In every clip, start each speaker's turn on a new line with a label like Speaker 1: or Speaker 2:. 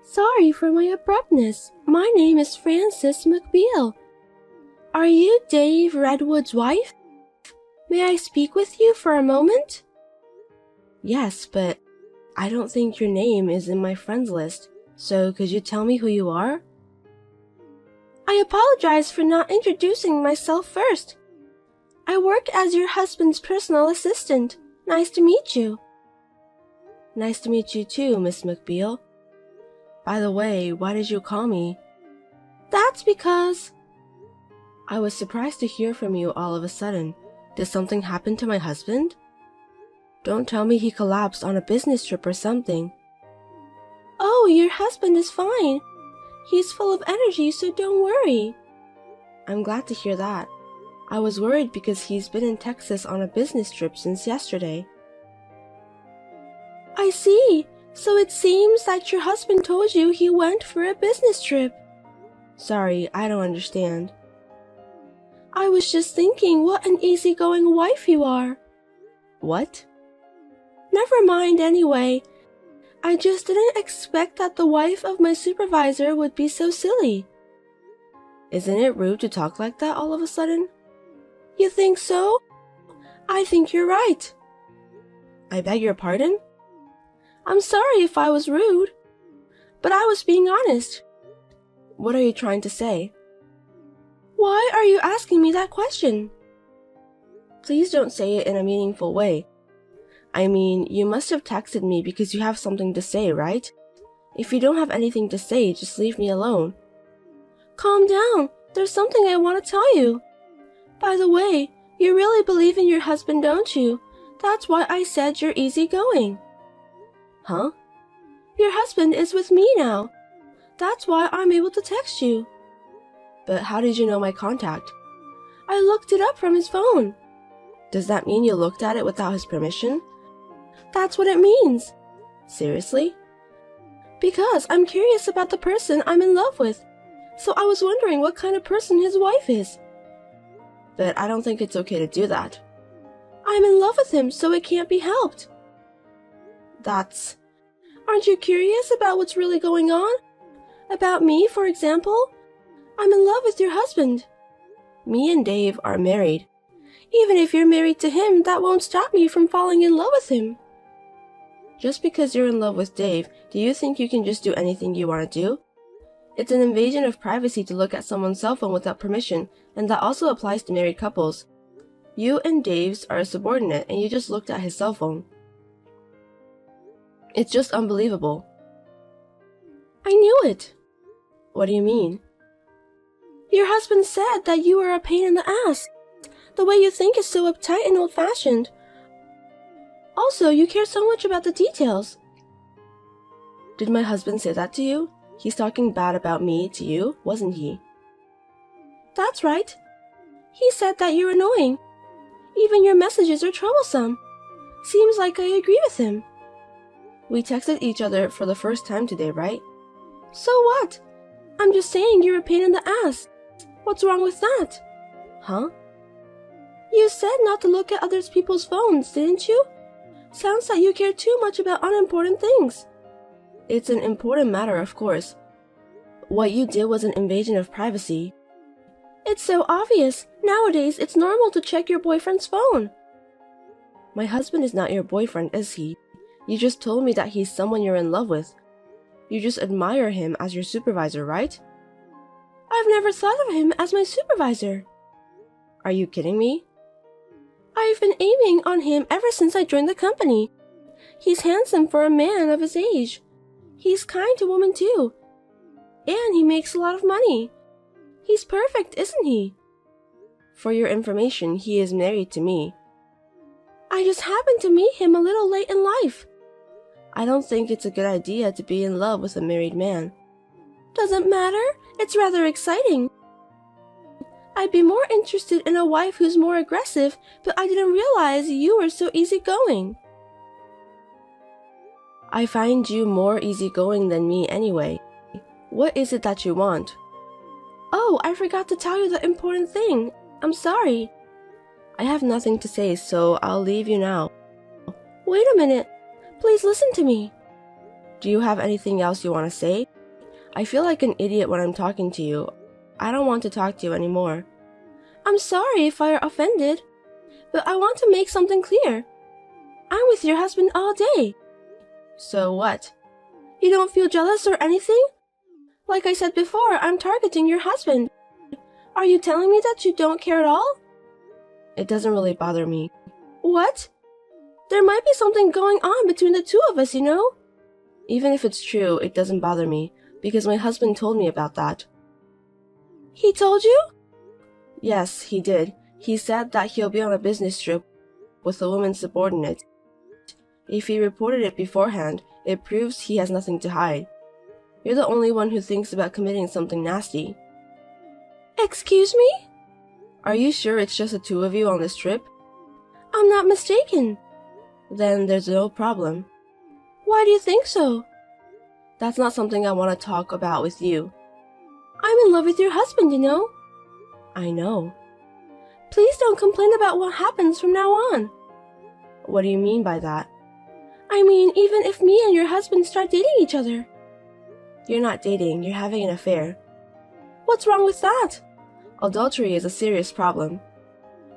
Speaker 1: Sorry for my abruptness. My name is Frances McBeal. Are you Dave Redwood's wife? May I speak with you for a moment? Yes, but I don't think your name is in my friends list, so could you tell me who you are? I apologize for not introducing myself first. I work as your husband's personal assistant. Nice to meet you. Nice to meet you too, Miss McBeal. By the way, why did you call me? That's because... I was surprised to hear from you all of a sudden. Did something happen to my husband? Don't tell me he collapsed on a business trip or something. Oh, your husband is fine. He's full of energy, so don't worry. I'm glad to hear that. I was worried because he's been in Texas on a business trip since yesterday. I see. So it seems that your husband told you he went for a business trip. Sorry, I don't understand. I was just thinking what an easygoing wife you are. What? Never mind anyway. I just didn't expect that the wife of my supervisor would be so silly. Isn't it rude to talk like that all of a sudden? You think so? I think you're right. I beg your pardon? I'm sorry if I was rude, but I was being honest. What are you trying to say? Why are you asking me that question? Please don't say it in a meaningful way. I mean, you must have texted me because you have something to say, right? If you don't have anything to say, just leave me alone. Calm down. There's something I want to tell you. By the way, you really believe in your husband, don't you? That's why I said you're easygoing. Huh? Your husband is with me now. That's why I'm able to text you. But how did you know my contact? I looked it up from his phone. Does that mean you looked at it without his permission? That's what it means. Seriously? Because I'm curious about the person I'm in love with. So I was wondering what kind of person his wife is. But I don't think it's okay to do that. I'm in love with him, so it can't be helped. Aren't you curious about what's really going on? About me, for example? I'm in love with your husband. Me and Dave are married. Even if you're married to him, that won't stop me from falling in love with him. Just because you're in love with Dave, do you think you can just do anything you want to do? It's an invasion of privacy to look at someone's cell phone without permission, and that also applies to married couples. You and Dave's are a subordinate, and you just looked at his cell phone. It's just unbelievable. I knew it. What do you mean? Your husband said that you are a pain in the ass. The way you think is so uptight and old-fashioned. Also, you care so much about the details. Did my husband say that to you? He's talking bad about me to you, wasn't he? That's right. He said that you're annoying. Even your messages are troublesome. Seems like I agree with him. We texted each other for the first time today, right? So what? I'm just saying you're a pain in the ass. What's wrong with that? Huh? You said not to look at other people's phones, didn't you? Sounds like you care too much about unimportant things. It's an important matter, of course. What you did was an invasion of privacy. It's so obvious. Nowadays, it's normal to check your boyfriend's phone. My husband is not your boyfriend, is he? You just told me that he's someone you're in love with. You just admire him as your supervisor, right? I've never thought of him as my supervisor. Are you kidding me? I've been aiming on him ever since I joined the company. He's handsome for a man of his age. He's kind to women too. And he makes a lot of money. He's perfect, isn't he? For your information, he is married to me. I just happened to meet him a little late in life. I don't think it's a good idea to be in love with a married man. Doesn't matter. It's rather exciting. I'd be more interested in a wife who's more aggressive, but I didn't realize you were so easygoing. I find you more easygoing than me anyway. What is it that you want? Oh, I forgot to tell you the important thing. I'm sorry. I have nothing to say, so I'll leave you now. Wait a minute. Please listen to me. Do you have anything else you want to say? I feel like an idiot when I'm talking to you. I don't want to talk to you anymore. I'm sorry if I are offended, but I want to make something clear. I'm with your husband all day. So what? You don't feel jealous or anything? Like I said before, I'm targeting your husband. Are you telling me that you don't care at all? It doesn't really bother me. What? There might be something going on between the two of us, you know? Even if it's true, it doesn't bother me, because my husband told me about that. He told you? Yes, he did. He said that he'll be on a business trip with a woman subordinate. If he reported it beforehand, it proves he has nothing to hide. You're the only one who thinks about committing something nasty. Excuse me? Are you sure it's just the two of you on this trip? I'm not mistaken. Then there's no problem. Why do you think so? That's not something I want to talk about with you. I'm in love with your husband, you know. I know. Please don't complain about what happens from now on. What do you mean by that? I mean, even if me and your husband start dating each other. You're not dating, you're having an affair. What's wrong with that? Adultery is a serious problem.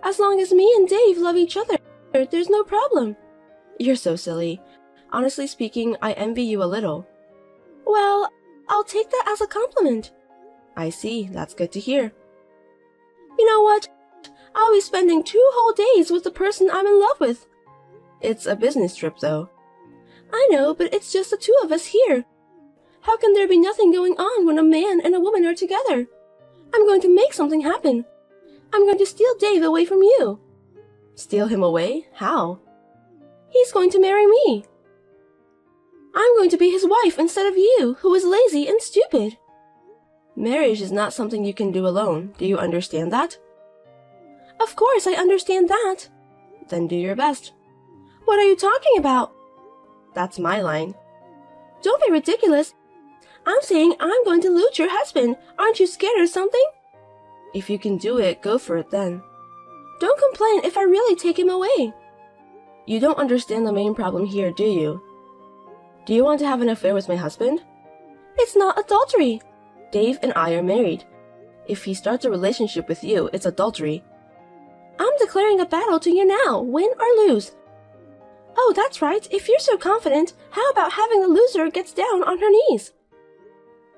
Speaker 1: As long as me and Dave love each other, there's no problem. You're so silly. Honestly speaking, I envy you a little. Well, I'll take that as a compliment. I see, that's good to hear. You know what? I'll be spending 2 whole days with the person I'm in love with. It's a business trip, though. I know, but it's just the two of us here. How can there be nothing going on when a man and a woman are together? I'm going to make something happen. I'm going to steal Dave away from you. Steal him away? How? He's going to marry me. I'm going to be his wife instead of you, who is lazy and stupid. Marriage is not something you can do alone. Do you understand that? Of course I understand that. Then do your best. What are you talking about? That's my line. Don't be ridiculous. I'm saying I'm going to loot your husband. Aren't you scared or something? If you can do it, go for it then. Don't complain if I really take him away. You don't understand the main problem here, do you? Do you want to have an affair with my husband? It's not adultery. Dave and I are married. If he starts a relationship with you, it's adultery. I'm declaring a battle to you now, win or lose. Oh, that's right. If you're so confident, how about having the loser gets down on her knees?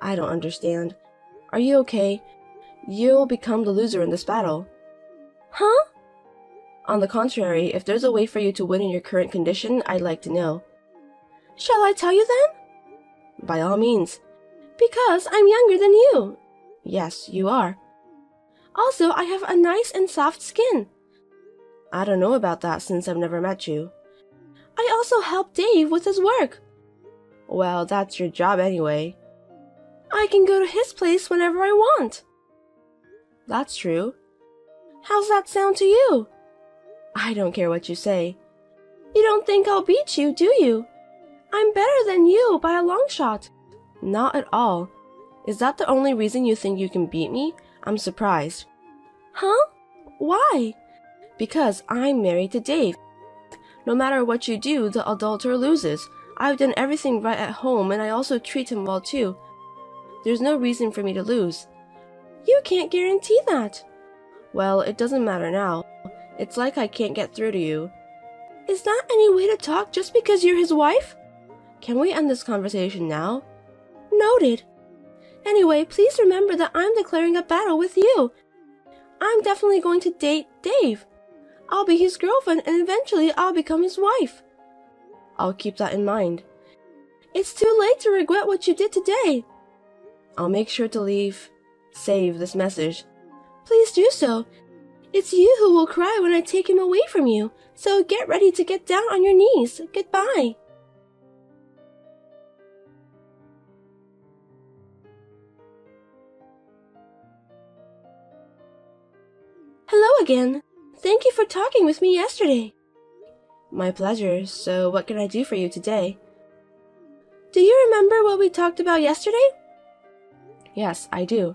Speaker 1: I don't understand. Are you okay? You'll become the loser in this battle. Huh? On the contrary, if there's a way for you to win in your current condition, I'd like to know. Shall I tell you then? By all means. Because I'm younger than you. Yes, you are. Also, I have a nice and soft skin. I don't know about that since I've never met you. I also help Dave with his work. Well, that's your job anyway. I can go to his place whenever I want. That's true. How's that sound to you? I don't care what you say. You don't think I'll beat you, do you? I'm better than you by a long shot. Not at all. Is that the only reason you think you can beat me? I'm surprised. Huh? Why? Because I'm married to Dave. No matter what you do, the adulterer loses. I've done everything right at home and I also treat him well too. There's no reason for me to lose. You can't guarantee that. Well, it doesn't matter now. It's like I can't get through to you. Is that any way to talk just because you're his wife? Can we end this conversation now? Noted. Anyway, please remember that I'm declaring a battle with you. I'm definitely going to date Dave. I'll be his girlfriend and eventually I'll become his wife. I'll keep that in mind. It's too late to regret what you did today. I'll make sure to save this message. Please do so. It's you who will cry when I take him away from you, so get ready to get down on your knees. Goodbye. Hello again. Thank you for talking with me yesterday. My pleasure. So what can I do for you today? Do you remember what we talked about yesterday? Yes, I do.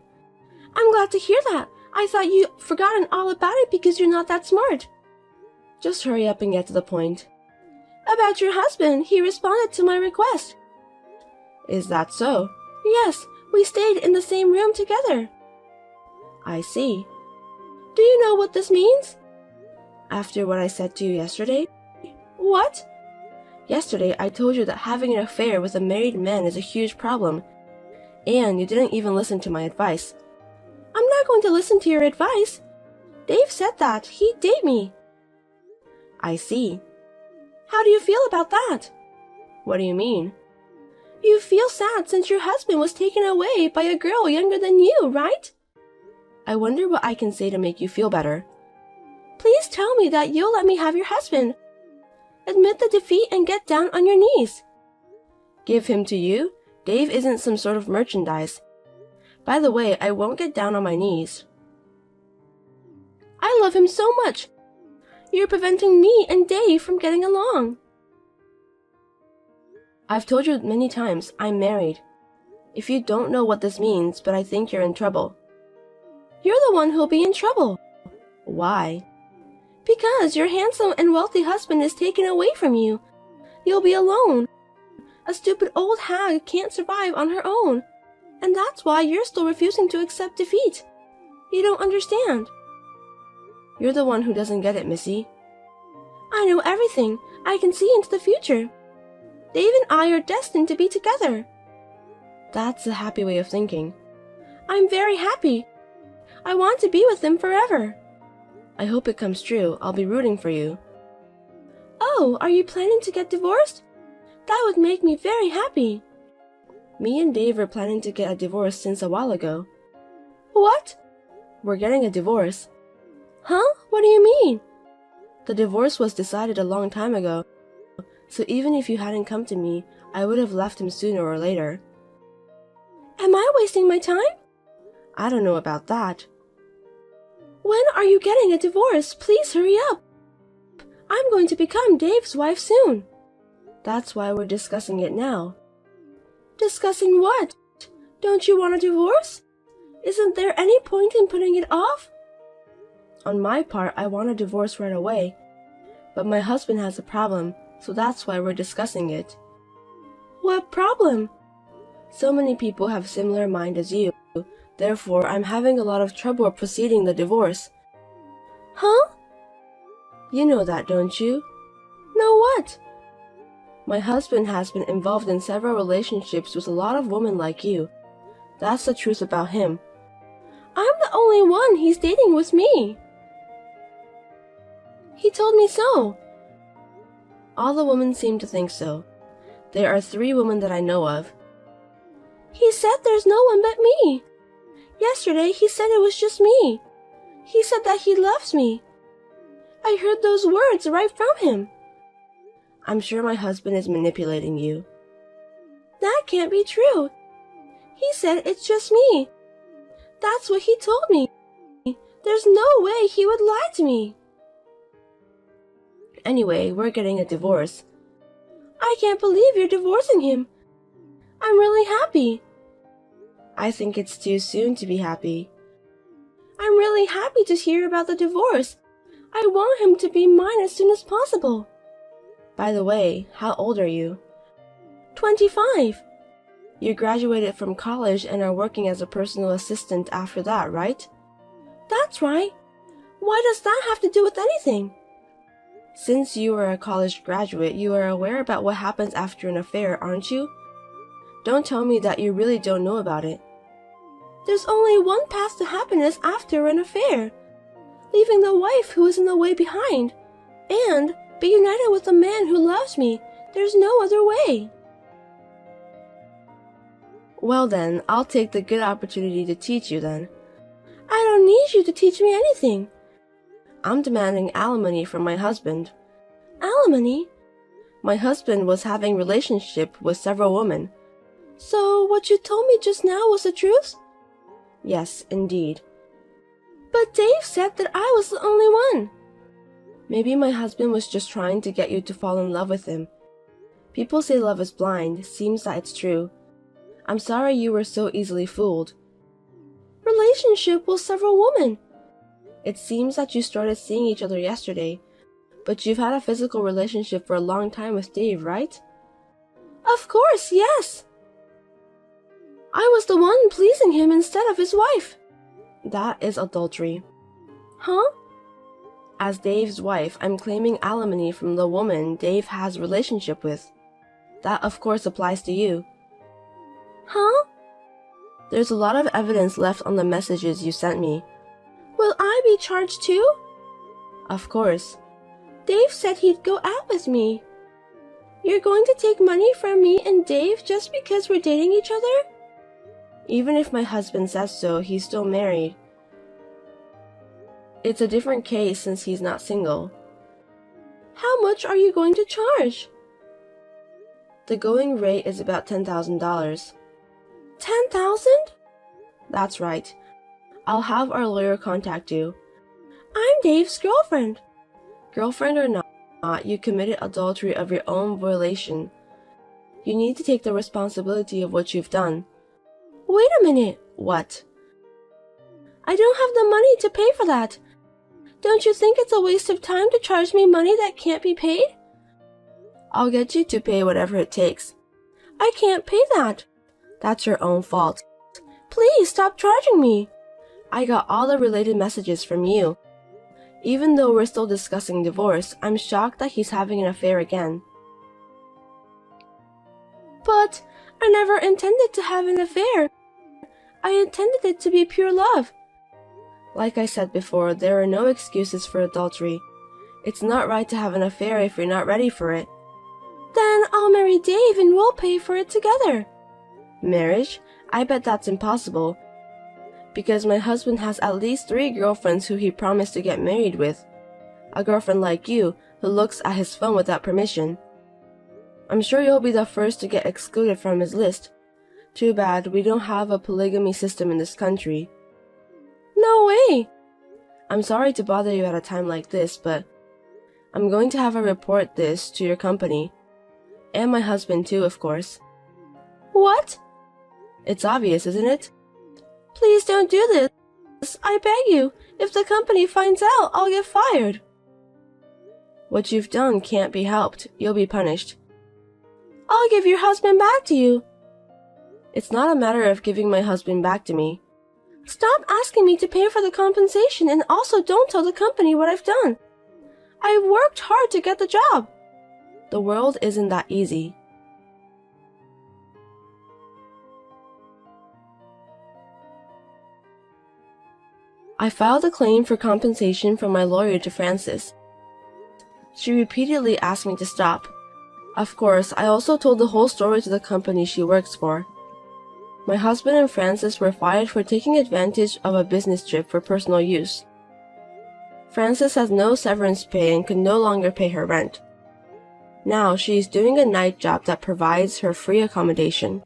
Speaker 1: I'm glad to hear that. I thought you'd forgotten all about it because you're not that smart. Just hurry up and get to the point. About your husband, he responded to my request. Is that so? Yes. We stayed in the same room together. I see. Do you know what this means? After what I said to you yesterday? What? Yesterday I told you that having an affair with a married man is a huge problem, and you didn't even listen to my advice. I'm not going to listen to your advice. Dave said that. He'd date me. I see. How do you feel about that? What do you mean? You feel sad since your husband was taken away by a girl younger than you, right? I wonder what I can say to make you feel better. Please tell me that you'll let me have your husband. Admit the defeat and get down on your knees. Give him to you? Dave isn't some sort of merchandise. By the way, I won't get down on my knees. I love him so much. You're preventing me and Dave from getting along. I've told you many times, I'm married. If you don't know what this means, but I think you're in trouble. You're the one who'll be in trouble. Why? Because your handsome and wealthy husband is taken away from you. You'll be alone. A stupid old hag can't survive on her own. And that's why you're still refusing to accept defeat. You don't understand. You're the one who doesn't get it, Missy. I know everything. I can see into the future. Dave and I are destined to be together. That's a happy way of thinking. I'm very happy. I want to be with him forever. I hope it comes true. I'll be rooting for you. Oh, are you planning to get divorced? That would make me very happy. Me and Dave are planning to get a divorce since a while ago. What? We're getting a divorce. Huh? What do you mean? The divorce was decided a long time ago, so even if you hadn't come to me, I would have left him sooner or later. Am I wasting my time? I don't know about that. When are you getting a divorce? Please hurry up. I'm going to become Dave's wife soon. That's why we're discussing it now. Discussing what? Don't you want a divorce? Isn't there any point in putting it off? On my part, I want a divorce right away. But my husband has a problem, so that's why we're discussing it. What problem? So many people have similar mind as you. Therefore, I'm having a lot of trouble proceeding the divorce. Huh? You know that, don't you? Know what? My husband has been involved in several relationships with a lot of women like you. That's the truth about him. I'm the only one he's dating with me. He told me so. All the women seem to think so. There are 3 women that I know of. He said there's no one but me. Yesterday he said it was just me. He said that he loves me. I heard those words right from him. I'm sure my husband is manipulating you. That can't be true. He said it's just me. That's what he told me. There's no way he would lie to me. Anyway, we're getting a divorce. I can't believe you're divorcing him. I'm really happy. I think it's too soon to be happy. I'm really happy to hear about the divorce. I want him to be mine as soon as possible. By the way, how old are you? 25. You graduated from college and are working as a personal assistant after that, right? That's right. Why does that have to do with anything? Since you are a college graduate, you are aware about what happens after an affair, aren't you? Don't tell me that you really don't know about it. There's only one path to happiness after an affair. Leaving the wife who is in the way behind. And be united with the man who loves me. There's no other way. Well then, I'll take the good opportunity to teach you then. I don't need you to teach me anything. I'm demanding alimony from my husband. Alimony? My husband was having a relationship with several women. So what you told me just now was the truth? Yes, indeed. But Dave said that I was the only one. Maybe my husband was just trying to get you to fall in love with him. People say love is blind. Seems that it's true. I'm sorry you were so easily fooled. Relationship with several women. It seems that you started seeing each other yesterday, but you've had a physical relationship for a long time with Dave, right? Of course, yes. I was the one pleasing him instead of his wife. That is adultery. Huh? As Dave's wife, I'm claiming alimony from the woman Dave has a relationship with. That of course applies to you. Huh? There's a lot of evidence left on the messages you sent me. Will I be charged too? Of course. Dave said he'd go out with me. You're going to take money from me and Dave just because we're dating each other? Even if my husband says so, he's still married. It's a different case since he's not single. How much are you going to charge? The going rate is about $10,000. $10,000? That's right. I'll have our lawyer contact you. I'm Dave's girlfriend. Girlfriend or not, you committed adultery of your own violation. You need to take the responsibility of what you've done. Wait a minute. What? I don't have the money to pay for that. Don't you think it's a waste of time to charge me money that can't be paid? I'll get you to pay whatever it takes. I can't pay that. That's your own fault. Please stop charging me. I got all the related messages from you. Even though we're still discussing divorce, I'm shocked that he's having an affair again. But I never intended to have an affair. I intended it to be pure love. Like I said before, there are no excuses for adultery. It's not right to have an affair if you're not ready for it. Then I'll marry Dave and we'll pay for it together. Marriage? I bet that's impossible. Because my husband has at least 3 girlfriends who he promised to get married with. A girlfriend like you, who looks at his phone without permission. I'm sure you'll be the first to get excluded from his list. Too bad we don't have a polygamy system in this country. No way! I'm sorry to bother you at a time like this, but I'm going to have her report this to your company. And my husband too, of course. What? It's obvious, isn't it? Please don't do this. I beg you. If the company finds out, I'll get fired. What you've done can't be helped. You'll be punished. I'll give your husband back to you. It's not a matter of giving my husband back to me. Stop asking me to pay for the compensation and also don't tell the company what I've done. I worked hard to get the job. The world isn't that easy. I filed a claim for compensation from my lawyer to Frances. She repeatedly asked me to stop. Of course, I also told the whole story to the company she works for. My husband and Frances were fired for taking advantage of a business trip for personal use. Frances has no severance pay and can no longer pay her rent. Now she is doing a night job that provides her free accommodation.